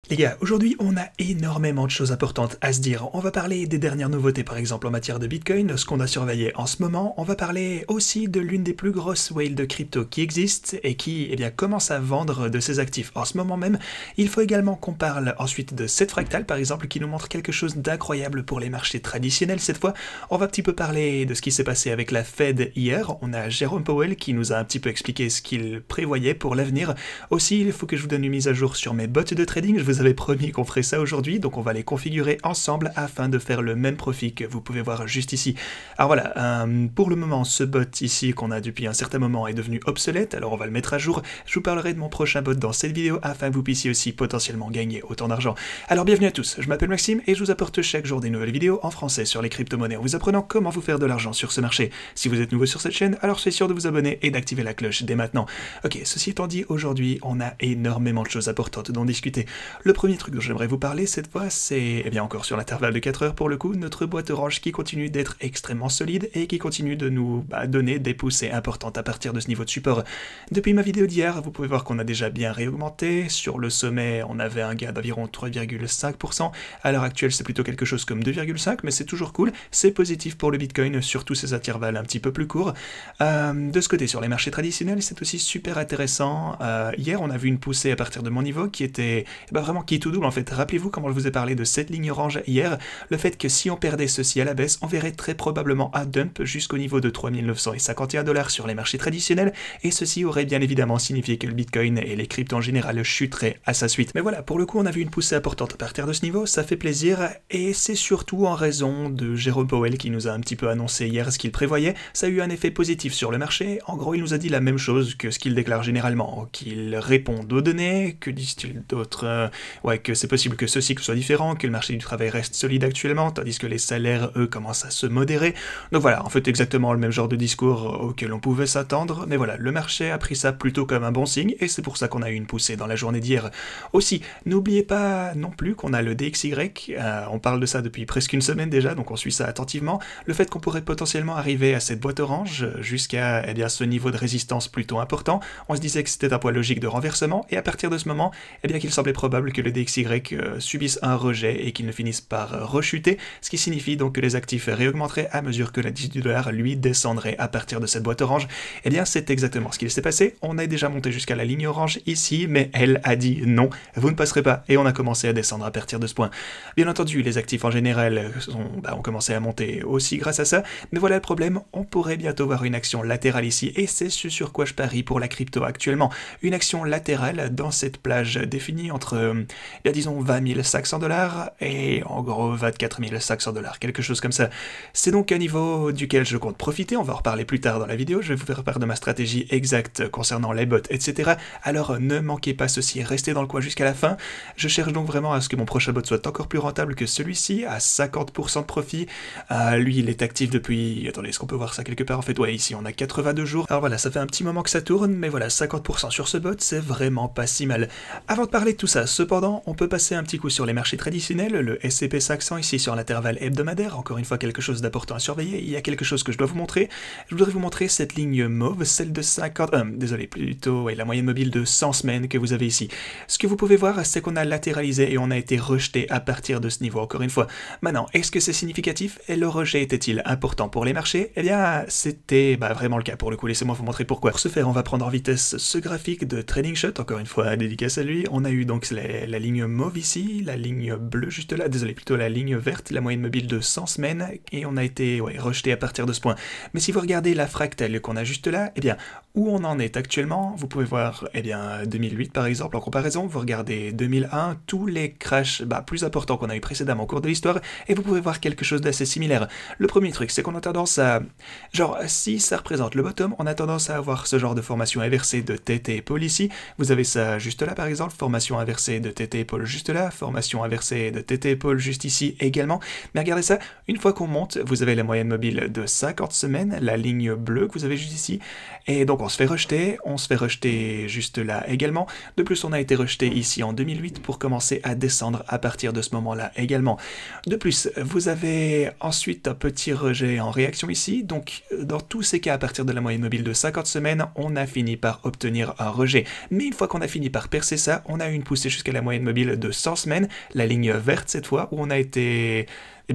Les gars, aujourd'hui on a énormément de choses importantes à se dire. On va parler des dernières nouveautés par exemple en matière de Bitcoin, ce qu'on a surveillé en ce moment. On va parler aussi de l'une des plus grosses whales de crypto qui existe et qui commence à vendre de ses actifs en ce moment même. Il faut également qu'on parle ensuite de cette fractale par exemple qui nous montre quelque chose d'incroyable pour les marchés traditionnels cette fois. On va un petit peu parler de ce qui s'est passé avec la Fed hier. On a Jérôme Powell qui nous a un petit peu expliqué ce qu'il prévoyait pour l'avenir. Aussi, il faut que je vous donne une mise à jour sur mes bots de trading. Je vous avais promis qu'on ferait ça aujourd'hui, donc on va les configurer ensemble afin de faire le même profit que vous pouvez voir juste ici. Alors voilà, pour le moment, ce bot ici qu'on a depuis un certain moment est devenu obsolète, alors on va le mettre à jour. Je vous parlerai de mon prochain bot dans cette vidéo afin que vous puissiez aussi potentiellement gagner autant d'argent. Alors bienvenue à tous, je m'appelle Maxime et je vous apporte chaque jour des nouvelles vidéos en français sur les crypto-monnaies en vous apprenant comment vous faire de l'argent sur ce marché. Si vous êtes nouveau sur cette chaîne, alors soyez sûr de vous abonner et d'activer la cloche dès maintenant. Ok, ceci étant dit, aujourd'hui on a énormément de choses importantes dont discuter. Le premier truc dont j'aimerais vous parler cette fois, c'est, encore sur l'intervalle de 4 heures pour le coup, notre boîte orange qui continue d'être extrêmement solide et qui continue de nous donner des poussées importantes à partir de ce niveau de support. Depuis ma vidéo d'hier, vous pouvez voir qu'on a déjà bien réaugmenté. Sur le sommet, on avait un gain d'environ 3,5%. À l'heure actuelle, c'est plutôt quelque chose comme 2,5%, mais c'est toujours cool. C'est positif pour le Bitcoin, surtout ces intervalles un petit peu plus courts. De ce côté, sur les marchés traditionnels, c'est aussi super intéressant. Hier, on a vu une poussée à partir de mon niveau qui était vraiment qui est tout double en fait. Rappelez-vous comment je vous ai parlé de cette ligne orange hier, le fait que si on perdait ceci à la baisse, on verrait très probablement un dump jusqu'au niveau de 3951 $ sur les marchés traditionnels, et ceci aurait bien évidemment signifié que le Bitcoin et les cryptos en général chuteraient à sa suite. Mais voilà, pour le coup on a vu une poussée importante à partir de ce niveau, ça fait plaisir, et c'est surtout en raison de Jérôme Powell qui nous a un petit peu annoncé hier ce qu'il prévoyait. Ça a eu un effet positif sur le marché. En gros il nous a dit la même chose que ce qu'il déclare généralement, qu'il répond aux données, que disent-ils d'autres, que c'est possible que ce cycle soit différent, que le marché du travail reste solide actuellement, tandis que les salaires, eux, commencent à se modérer. Donc voilà, en fait, exactement le même genre de discours auquel on pouvait s'attendre, mais voilà, le marché a pris ça plutôt comme un bon signe, et c'est pour ça qu'on a eu une poussée dans la journée d'hier. Aussi, n'oubliez pas non plus qu'on a le DXY, on parle de ça depuis presque une semaine déjà, donc on suit ça attentivement, le fait qu'on pourrait potentiellement arriver à cette boîte orange, jusqu'à ce niveau de résistance plutôt important, on se disait que c'était un point logique de renversement, et à partir de ce moment, qu'il semblait probable que le DXY subissent un rejet et qu'ils ne finissent par rechuter, ce qui signifie donc que les actifs réaugmenteraient à mesure que l'indice du dollar, lui, descendrait à partir de cette boîte orange. C'est exactement ce qu'il s'est passé. On est déjà monté jusqu'à la ligne orange ici, mais elle a dit non, vous ne passerez pas, et on a commencé à descendre à partir de ce point. Bien entendu, les actifs en général ont commencé à monter aussi grâce à ça, mais voilà le problème, on pourrait bientôt voir une action latérale ici, et c'est ce sur quoi je parie pour la crypto actuellement. Une action latérale dans cette plage définie entre disons 20 500 $ et en gros 24 500 $, quelque chose comme ça. C'est donc un niveau duquel je compte profiter, on va en reparler plus tard dans la vidéo, je vais vous faire part de ma stratégie exacte concernant les bots, etc. Alors ne manquez pas ceci, restez dans le coin jusqu'à la fin. Je cherche donc vraiment à ce que mon prochain bot soit encore plus rentable que celui-ci, à 50% de profit. Lui il est actif depuis, attendez, est-ce qu'on peut voir ça quelque part? En fait ouais, ici on a 82 jours, alors voilà, ça fait un petit moment que ça tourne, mais voilà, 50% sur ce bot, c'est vraiment pas si mal. Avant de parler de tout ça, cependant, on peut passer un petit coup sur les marchés traditionnels, le S&P 500 ici sur l'intervalle hebdomadaire, encore une fois quelque chose d'important à surveiller, il y a quelque chose que je dois vous montrer. Je voudrais vous montrer cette ligne mauve, celle de 50, désolé, plutôt la moyenne mobile de 100 semaines que vous avez ici. Ce que vous pouvez voir, c'est qu'on a latéralisé et on a été rejeté à partir de ce niveau, encore une fois. Maintenant, est-ce que c'est significatif et le rejet était-il important pour les marchés? C'était vraiment le cas pour le coup, laissez-moi vous montrer pourquoi. Pour ce faire, on va prendre en vitesse ce graphique de Trading Shot, encore une fois, dédicace à lui. On a eu donc la ligne mauve ici, la ligne bleue juste là, désolé, plutôt la ligne verte, la moyenne mobile de 100 semaines, et on a été rejeté à partir de ce point. Mais si vous regardez la fractale qu'on a juste là, où on en est actuellement, vous pouvez voir 2008 par exemple en comparaison, vous regardez 2001, tous les crashs plus importants qu'on a eu précédemment au cours de l'histoire, et vous pouvez voir quelque chose d'assez similaire. Le premier truc, c'est qu'on a tendance à, si ça représente le bottom, on a tendance à avoir ce genre de formation inversée de tête et épaule ici, vous avez ça juste là par exemple, formation inversée de tête et épaule juste là, formation inversée de tête et épaule juste ici également, mais regardez ça, une fois qu'on monte, vous avez la moyenne mobile de 50 semaines, la ligne bleue que vous avez juste ici, et donc on se fait rejeter juste là également. De plus, on a été rejeté ici en 2008 pour commencer à descendre à partir de ce moment-là également. De plus, vous avez ensuite un petit rejet en réaction ici, donc dans tous ces cas, à partir de la moyenne mobile de 50 semaines, on a fini par obtenir un rejet. Mais une fois qu'on a fini par percer ça, on a eu une poussée jusqu'à la moyenne mobile de 100 semaines, la ligne verte cette fois, où on a été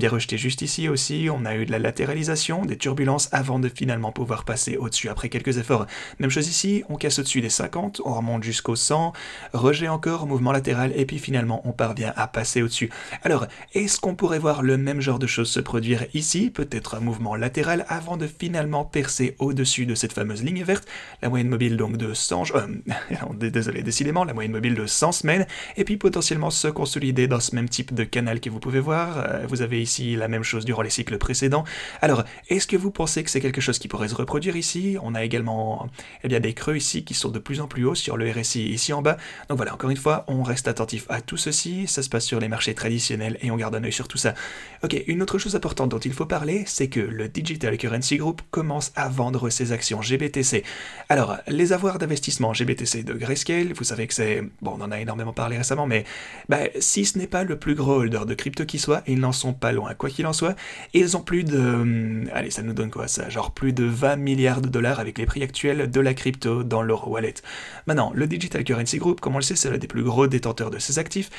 rejeté juste ici aussi, on a eu de la latéralisation, des turbulences avant de finalement pouvoir passer au-dessus après quelques efforts. Même chose ici, on casse au-dessus des 50, on remonte jusqu'au 100, rejet encore, mouvement latéral, et puis finalement on parvient à passer au-dessus. Alors, est-ce qu'on pourrait voir le même genre de choses se produire ici, peut-être un mouvement latéral, avant de finalement percer au-dessus de cette fameuse ligne verte, la moyenne mobile donc de 100, désolé, décidément, la moyenne mobile de 100 semaines, et puis potentiellement se consolider dans ce même type de canal que vous pouvez voir. Vous avez ici la même chose durant les cycles précédents. Alors, est-ce que vous pensez que c'est quelque chose qui pourrait se reproduire ici? On a également des creux ici qui sont de plus en plus hauts sur le RSI ici en bas. Donc voilà, encore une fois, on reste attentif à tout ceci, ça se passe sur les marchés traditionnels et on garde un œil sur tout ça. Ok, une autre chose importante dont il faut parler, c'est que le Digital Currency Group commence à vendre ses actions GBTC. Alors, les avoirs d'investissement GBTC de Grayscale, vous savez que c'est... Bon, on en a énormément parlé récemment, mais si ce n'est pas le plus gros holder de crypto qui soit, ils n'en sont pas loin. Quoi qu'il en soit, ils ont plus de... Allez, ça nous donne quoi ça? Genre plus de 20 milliards de dollars avec les prix actuels de la crypto dans leur wallet. Maintenant, le Digital Currency Group, comme on le sait, c'est l'un des plus gros détenteurs de ces actifs.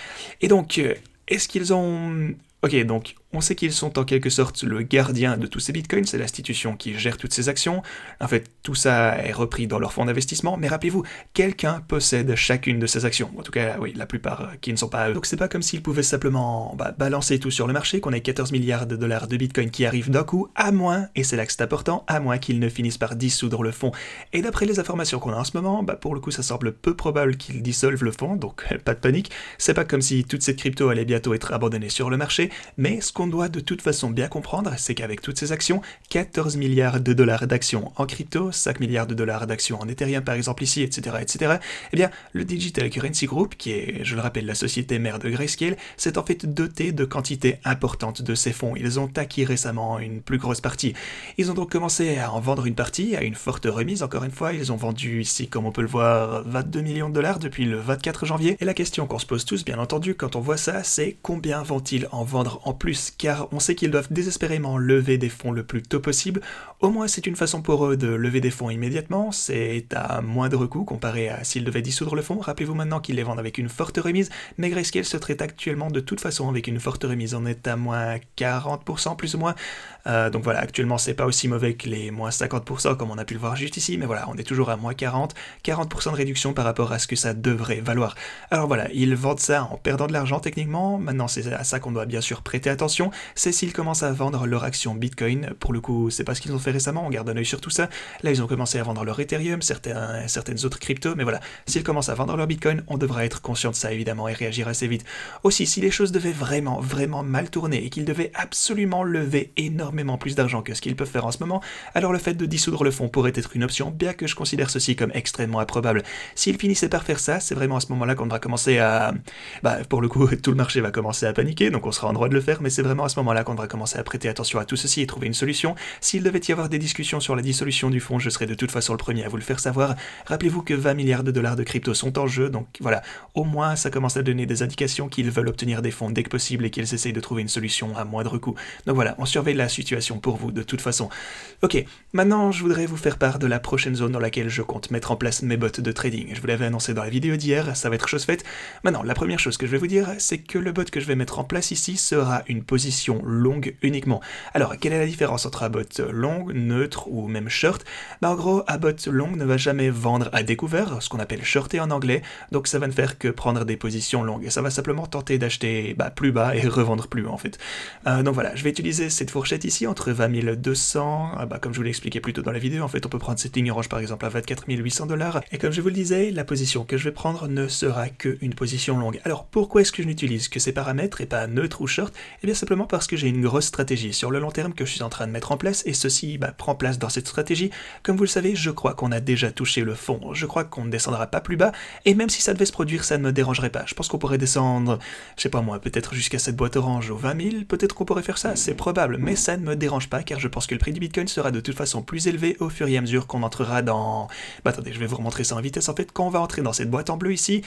Et donc, est-ce qu'ils ont... Ok, donc on sait qu'ils sont en quelque sorte le gardien de tous ces bitcoins, c'est l'institution qui gère toutes ces actions. En fait, tout ça est repris dans leur fonds d'investissement, mais rappelez-vous, quelqu'un possède chacune de ces actions. En tout cas, oui, la plupart qui ne sont pas eux. Donc c'est pas comme s'ils pouvaient simplement balancer tout sur le marché, qu'on ait 14 milliards de dollars de bitcoin qui arrivent d'un coup, à moins, et c'est là que c'est important, à moins qu'ils ne finissent par dissoudre le fonds. Et d'après les informations qu'on a en ce moment, pour le coup ça semble peu probable qu'ils dissolvent le fonds, donc pas de panique. C'est pas comme si toute cette crypto allait bientôt être abandonnée sur le marché, mais ce qu'on doit de toute façon bien comprendre, c'est qu'avec toutes ces actions, 14 milliards de dollars d'actions en crypto, 5 milliards de dollars d'actions en Ethereum par exemple ici, etc., eh bien, le Digital Currency Group, qui est, je le rappelle, la société mère de Grayscale, s'est en fait doté de quantités importantes de ces fonds. Ils ont acquis récemment une plus grosse partie. Ils ont donc commencé à en vendre une partie, à une forte remise, encore une fois, ils ont vendu ici, comme on peut le voir, 22 millions de dollars depuis le 24 janvier. Et la question qu'on se pose tous, bien entendu, quand on voit ça, c'est combien vont-ils en vendre en plus? Car on sait qu'ils doivent désespérément lever des fonds le plus tôt possible. Au moins, c'est une façon pour eux de lever des fonds immédiatement. C'est à moindre coût comparé à s'ils devaient dissoudre le fonds. Rappelez-vous maintenant qu'ils les vendent avec une forte remise, mais Grayscale se traite actuellement de toute façon avec une forte remise. On est à moins 40% plus ou moins. Donc voilà, actuellement, c'est pas aussi mauvais que les moins 50% comme on a pu le voir juste ici, mais voilà, on est toujours à moins 40%, 40% de réduction par rapport à ce que ça devrait valoir. Alors voilà, ils vendent ça en perdant de l'argent techniquement. Maintenant, c'est à ça qu'on doit bien sûr prêter attention. C'est s'ils commencent à vendre leur action Bitcoin. Pour le coup, c'est pas ce qu'ils ont fait récemment, on garde un œil sur tout ça. Là, ils ont commencé à vendre leur Ethereum, certaines autres cryptos, mais voilà, s'ils commencent à vendre leur Bitcoin, on devra être conscient de ça évidemment et réagir assez vite. Aussi, si les choses devaient vraiment mal tourner et qu'ils devaient absolument lever énormément plus d'argent que ce qu'ils peuvent faire en ce moment, alors le fait de dissoudre le fonds pourrait être une option, bien que je considère ceci comme extrêmement improbable. S'ils finissaient par faire ça, c'est vraiment à ce moment-là qu'on devra commencer à... pour le coup, tout le marché va commencer à paniquer, donc on sera en droit de le faire, mais c'est vraiment à ce moment-là qu'on devra commencer à prêter attention à tout ceci et trouver une solution. S'il devait y avoir des discussions sur la dissolution du fonds, je serais de toute façon le premier à vous le faire savoir. Rappelez-vous que 20 milliards de dollars de crypto sont en jeu, donc voilà, au moins ça commence à donner des indications qu'ils veulent obtenir des fonds dès que possible et qu'ils essayent de trouver une solution à moindre coût. Donc voilà, on surveille la situation pour vous de toute façon. Ok, maintenant je voudrais vous faire part de la prochaine zone dans laquelle je compte mettre en place mes bots de trading. Je vous l'avais annoncé dans la vidéo d'hier, ça va être chose faite. Maintenant, la première chose que je vais vous dire, c'est que le bot que je vais mettre en place ici sera une position longue uniquement. Alors, quelle est la différence entre un bot long, neutre ou même short? En gros, un bot long ne va jamais vendre à découvert, ce qu'on appelle shorter en anglais, donc ça va ne faire que prendre des positions longues, et ça va simplement tenter d'acheter plus bas et revendre plus haut en fait. Donc voilà, je vais utiliser cette fourchette ici entre 20 200, comme je vous l'ai expliqué plus tôt dans la vidéo, en fait on peut prendre cette ligne orange par exemple à 24 800 $, et comme je vous le disais, la position que je vais prendre ne sera qu'une position longue. Alors pourquoi est-ce que je n'utilise que ces paramètres et pas neutre ou short? Eh bien simplement parce que j'ai une grosse stratégie sur le long terme que je suis en train de mettre en place, et ceci prend place dans cette stratégie. Comme vous le savez, je crois qu'on a déjà touché le fond, je crois qu'on ne descendra pas plus bas, et même si ça devait se produire, ça ne me dérangerait pas. Je pense qu'on pourrait descendre, je sais pas moi, peut-être jusqu'à cette boîte orange aux 20 000, peut-être qu'on pourrait faire ça, c'est probable, mais ça ne me dérange pas, car je pense que le prix du Bitcoin sera de toute façon plus élevé au fur et à mesure qu'on entrera dans... attendez, je vais vous remontrer ça en vitesse. En fait, quand on va entrer dans cette boîte en bleu ici,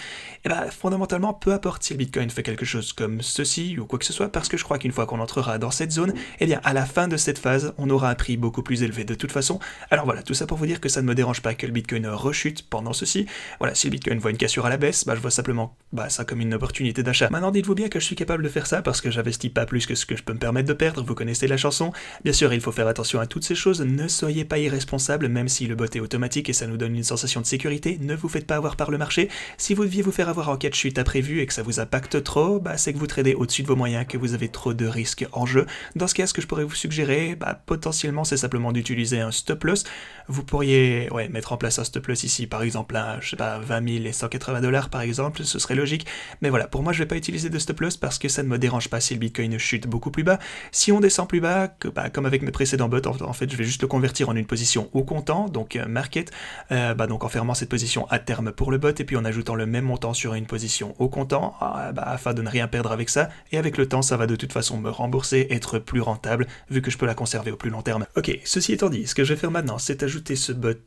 fondamentalement, peu importe si le Bitcoin fait quelque chose comme ceci ou quoi que ce soit, parce que je crois qu'une fois qu'on entrera dans cette zone, eh bien à la fin de cette phase, on aura un prix beaucoup plus élevé de toute façon. Alors voilà, tout ça pour vous dire que ça ne me dérange pas que le Bitcoin rechute pendant ceci. Voilà, si le Bitcoin voit une cassure à la baisse, je vois simplement ça comme une opportunité d'achat. Maintenant, dites-vous bien que je suis capable de faire ça parce que j'investis pas plus que ce que je peux me permettre de perdre, vous connaissez la chanson. Bien sûr, il faut faire attention à toutes ces choses, ne soyez pas irresponsable, même si le bot est automatique et ça nous donne une sensation de sécurité, ne vous faites pas avoir par le marché. Si vous deviez vous faire avoir en cas de chute imprévue et que ça vous impacte trop, c'est que vous tradez au-dessus de vos moyens, que vous avez trop de risques en jeu. Dans ce cas, ce que je pourrais vous suggérer, potentiellement, c'est simplement d'utiliser un stop loss. Vous pourriez mettre en place un stop loss ici, par exemple, à, 20 000 et 180 $ par exemple, ce serait logique. Mais voilà, pour moi, je vais pas utiliser de stop loss parce que ça ne me dérange pas si le Bitcoin chute beaucoup plus bas. Si on descend plus bas, comme avec mes précédents bots, en fait, je vais juste le convertir en une position au comptant, donc market, donc en fermant cette position à terme pour le bot, et puis en ajoutant le même montant sur une position au comptant, afin de ne rien perdre avec ça, et avec le temps, ça va de toute façon me rembourser, être plus rentable, vu que je peux la conserver au plus long terme. Ok, ceci étant dit, ce que je vais faire maintenant, c'est ajouter ce bot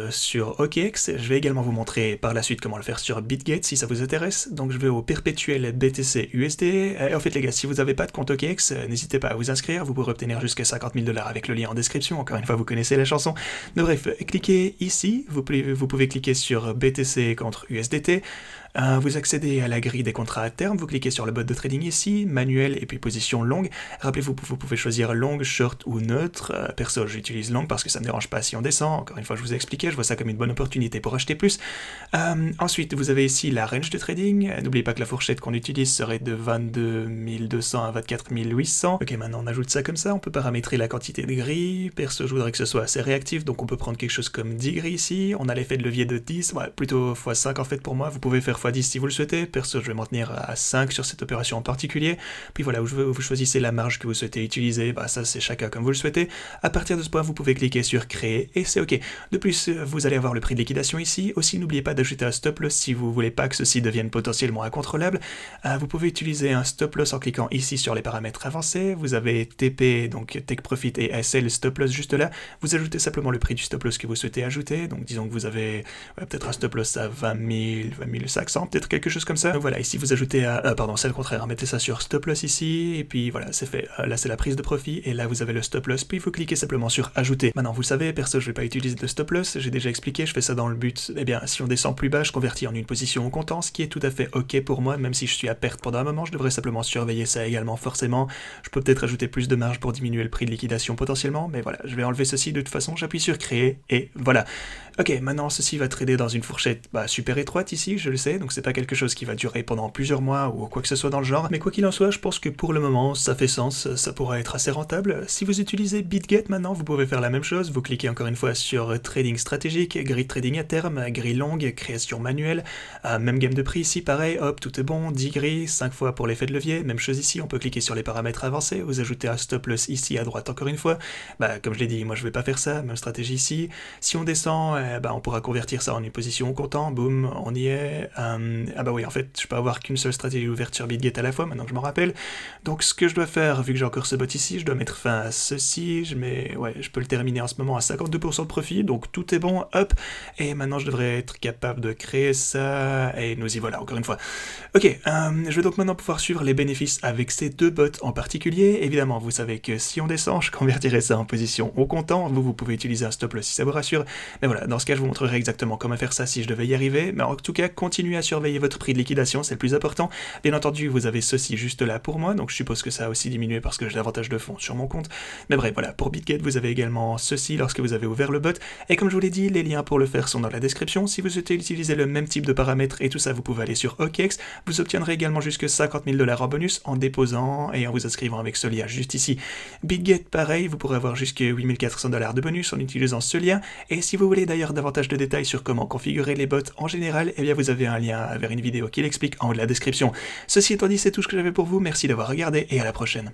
sur OKX. Je vais également vous montrer par la suite comment le faire sur BitGet si ça vous intéresse. Donc je vais au perpétuel BTC USD. Et en fait les gars, si vous n'avez pas de compte OKX, n'hésitez pas à vous inscrire, vous pourrez obtenir jusqu'à 50 000 $ avec le lien en description, encore une fois vous connaissez la chanson. Mais bref, cliquez ici, vous pouvez cliquer sur BTC contre USDT. Vous accédez à la grille des contrats à terme, vous cliquez sur le bot de trading ici, manuel et puis position longue. Rappelez-vous, vous pouvez choisir long, short ou neutre. Perso, j'utilise long parce que ça ne me dérange pas si on descend. Encore une fois, je vous ai expliqué, je vois ça comme une bonne opportunité pour acheter plus. Ensuite, vous avez ici la range de trading. N'oubliez pas que la fourchette qu'on utilise serait de 22 200 à 24 800. Ok, maintenant on ajoute ça comme ça, on peut paramétrer la quantité de grilles. Perso, je voudrais que ce soit assez réactif, donc on peut prendre quelque chose comme 10 grilles ici. On a l'effet de levier de 10, plutôt x5 en fait pour moi. Vous pouvez faire x10 si vous le souhaitez. Perso, je vais m'en tenir à 5 sur cette opération en particulier. Puis voilà, vous choisissez la marge que vous souhaitez utiliser. Ça c'est chacun comme vous le souhaitez. À partir de ce point, vous pouvez cliquer sur créer et c'est ok. De plus, vous allez avoir le prix de liquidation ici. Aussi, n'oubliez pas d'ajouter un stop loss si vous voulez pas que ceci devienne potentiellement incontrôlable. Vous pouvez utiliser un stop loss en cliquant ici sur les paramètres avancés. Vous avez TP, donc Take Profit et SL stop loss juste là. Vous ajoutez simplement le prix du stop loss que vous souhaitez ajouter. Donc disons que vous avez peut-être un stop loss à 20 000, 20 500, peut-être quelque chose comme ça. Donc voilà, ici vous ajoutez à... pardon, c'est le contraire, mettez ça sur stop loss ici, et puis voilà, c'est fait. Là c'est la prise de profit, et là vous avez le stop loss, puis vous cliquez simplement sur ajouter. Maintenant vous le savez, perso, je vais pas utiliser de stop loss, j'ai déjà expliqué, je fais ça dans le but, si on descend plus bas, je convertis en une position au comptant, ce qui est tout à fait ok pour moi, même si je suis à perte pendant un moment, je devrais simplement surveiller ça également, forcément. Je peux peut-être ajouter plus de marge pour diminuer le prix de liquidation potentiellement, mais voilà, je vais enlever ceci de toute façon, j'appuie sur créer, et voilà. Ok, maintenant ceci va trader dans une fourchette super étroite ici, je le sais, donc c'est pas quelque chose qui va durer pendant plusieurs mois ou quoi que ce soit dans le genre, mais quoi qu'il en soit, je pense que pour le moment, ça fait sens, ça pourra être assez rentable. Si vous utilisez BitGet maintenant, vous pouvez faire la même chose, vous cliquez encore une fois sur Trading stratégique, grille de trading à terme, grille longue, création manuelle, même gamme de prix ici, pareil, hop, tout est bon, 10 grilles, 5 fois pour l'effet de levier, même chose ici, on peut cliquer sur les paramètres avancés, vous ajoutez un stop loss ici à droite encore une fois, comme je l'ai dit, moi je vais pas faire ça, même stratégie ici. Si on descend, on pourra convertir ça en une position au comptant, boum, on y est. Oui, en fait, je peux avoir qu'une seule stratégie ouverte sur BitGet à la fois, maintenant que je m'en rappelle. Donc ce que je dois faire, vu que j'ai encore ce bot ici, je dois mettre fin à ceci, je peux le terminer en ce moment à 52% de profit, donc tout est bon, hop, et maintenant je devrais être capable de créer ça, et nous y voilà, encore une fois. Ok, je vais donc maintenant pouvoir suivre les bénéfices avec ces deux bots en particulier. Évidemment, vous savez que si on descend, je convertirai ça en position au comptant, vous pouvez utiliser un stop loss si ça vous rassure, mais voilà, dans ce cas, je vous montrerai exactement comment faire ça si je devais y arriver, mais en tout cas, continuez à surveiller votre prix de liquidation, c'est le plus important. Bien entendu, vous avez ceci juste là pour moi, donc je suppose que ça a aussi diminué parce que j'ai davantage de fonds sur mon compte. Mais bref, voilà, pour BitGet, vous avez également ceci lorsque vous avez ouvert le bot, et comme je vous l'ai dit, les liens pour le faire sont dans la description. Si vous souhaitez utiliser le même type de paramètres et tout ça, vous pouvez aller sur OKX, vous obtiendrez également jusque 50 000 $ en bonus en déposant et en vous inscrivant avec ce lien juste ici. BitGet, pareil, vous pourrez avoir jusque 8 400 $ de bonus en utilisant ce lien, et si vous voulez d'ailleurs davantage de détails sur comment configurer les bots en général, eh bien vous avez un lien vers une vidéo qui l'explique en haut de la description. Ceci étant dit, c'est tout ce que j'avais pour vous, merci d'avoir regardé et à la prochaine.